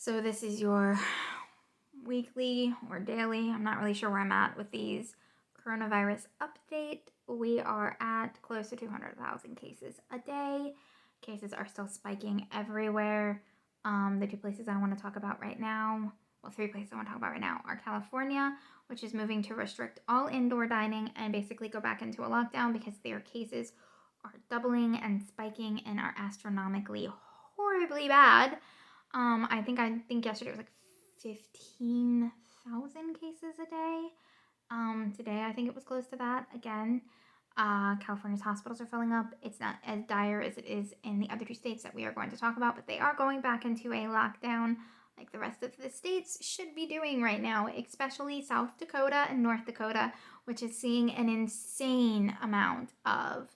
So this is your weekly or daily, I'm not really sure where I'm at with these, coronavirus update. We are at close to 200,000 cases a day. Cases are still spiking everywhere. The two places I want to talk about right now, well, three places I want to talk about right now are California, which is moving to restrict all indoor dining and basically go back into a lockdown because their cases are doubling and spiking and are astronomically horribly bad. I think yesterday was like 15,000 cases a day. Today I think it was close to that again. California's hospitals are filling up. It's not as dire as it is in the other two states that we are going to talk about, but they are going back into a lockdown like the rest of the states should be doing right now, especially South Dakota and North Dakota, which is seeing an insane amount of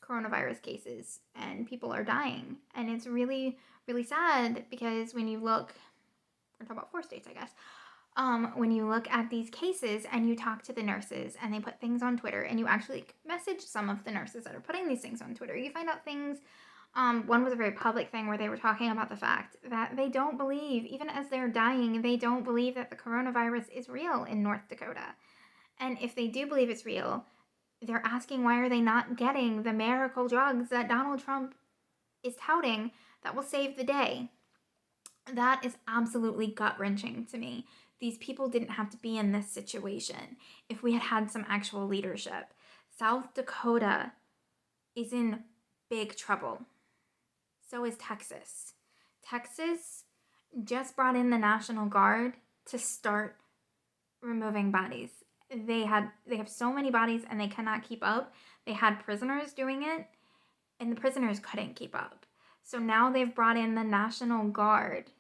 coronavirus cases and people are dying. And it's really, really sad because when you look, we're talking about 4 states, I guess. When you look at these cases and you talk to the nurses and they put things on Twitter and you actually message some of the nurses that are putting these things on Twitter, you find out things. One was a very public thing where they were talking about the fact that they don't believe, even as they're dying, they don't believe that the coronavirus is real in North Dakota. And if they do believe it's real, they're asking why are they not getting the miracle drugs that Donald Trump is touting that will save the day. That is absolutely gut-wrenching to me. These people didn't have to be in this situation if we had had some actual leadership. South Dakota is in big trouble. So is Texas. Texas just brought in the National Guard to start removing bodies. They have so many bodies and they cannot keep up. They had prisoners doing it and the prisoners couldn't keep up. So now they've brought in the National Guard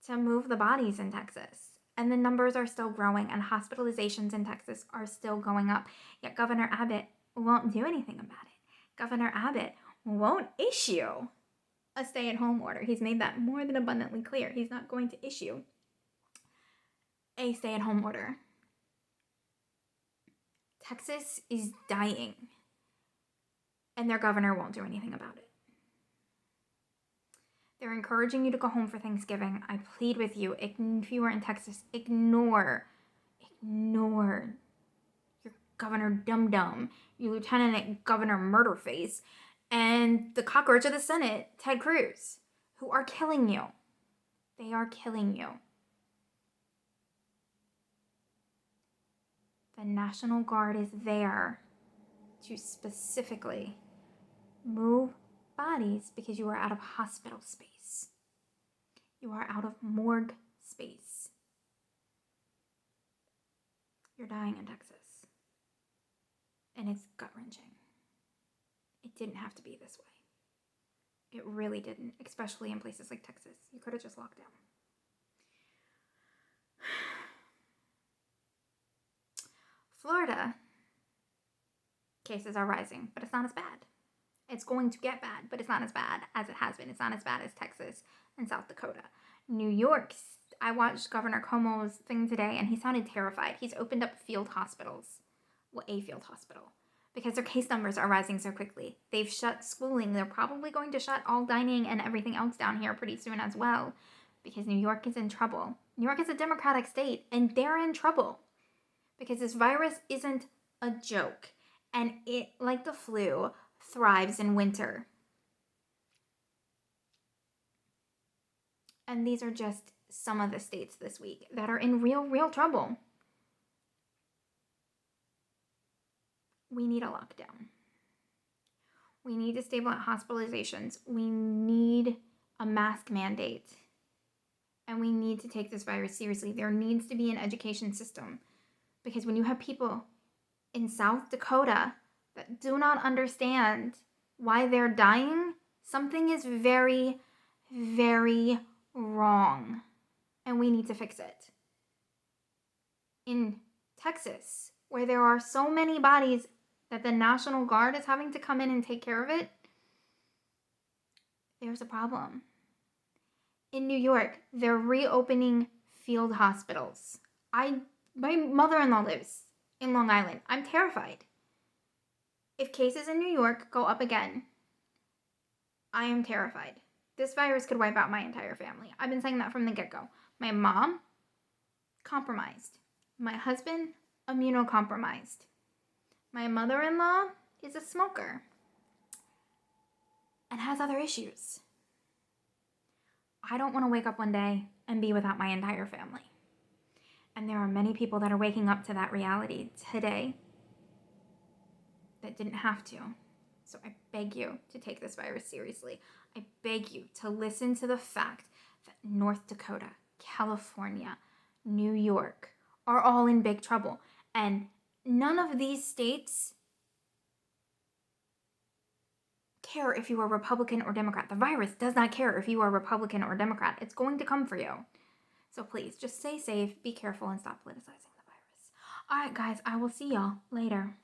to move the bodies in Texas. And the numbers are still growing and hospitalizations in Texas are still going up. Yet Governor Abbott won't do anything about it. Governor Abbott won't issue a stay-at-home order. He's made that more than abundantly clear. He's not going to issue a stay-at-home order. Texas is dying, and their governor won't do anything about it. They're encouraging you to go home for Thanksgiving. I plead with you, if you are in Texas, ignore your Governor Dum-Dum, your Lieutenant Governor Murderface, and the cockroach of the Senate, Ted Cruz, who are killing you. They are killing you. The National Guard is there to specifically move bodies because you are out of hospital space. You are out of morgue space. You're dying in Texas. And it's gut-wrenching. It didn't have to be this way. It really didn't, especially in places like Texas. You could have just locked down. Florida, cases are rising, but it's not as bad. It's going to get bad, but it's not as bad as it has been. It's not as bad as Texas and South Dakota. New York, I watched Governor Cuomo's thing today, and he sounded terrified. He's opened up field hospitals. Well, a field hospital. Because their case numbers are rising so quickly. They've shut schooling. They're probably going to shut all dining and everything else down here pretty soon as well. Because New York is in trouble. New York is a Democratic state, and they're in trouble. Because this virus isn't a joke. And it, like the flu, thrives in winter. And these are just some of the states this week that are in real trouble. We need a lockdown. We need to stabilize hospitalizations. We need a mask mandate. And we need to take this virus seriously. There needs to be an education system. Because when you have people in South Dakota that do not understand why they're dying, something is very, very wrong. And we need to fix it. In Texas, where there are so many bodies that the National Guard is having to come in and take care of it, there's a problem. In New York, they're reopening field hospitals. My mother-in-law lives in Long Island. I'm terrified. If cases in New York go up again, I am terrified. This virus could wipe out my entire family. I've been saying that from the get-go. My mom, compromised. My husband, immunocompromised. My mother-in-law is a smoker and has other issues. I don't want to wake up one day and be without my entire family. And there are many people that are waking up to that reality today that didn't have to. So I beg you to take this virus seriously. I beg you to listen to the fact that North Dakota, California, New York are all in big trouble. And none of these states care if you are Republican or Democrat. The virus does not care if you are Republican or Democrat. It's going to come for you. So please, just stay safe, be careful, and stop politicizing the virus. All right, guys, I will see y'all later.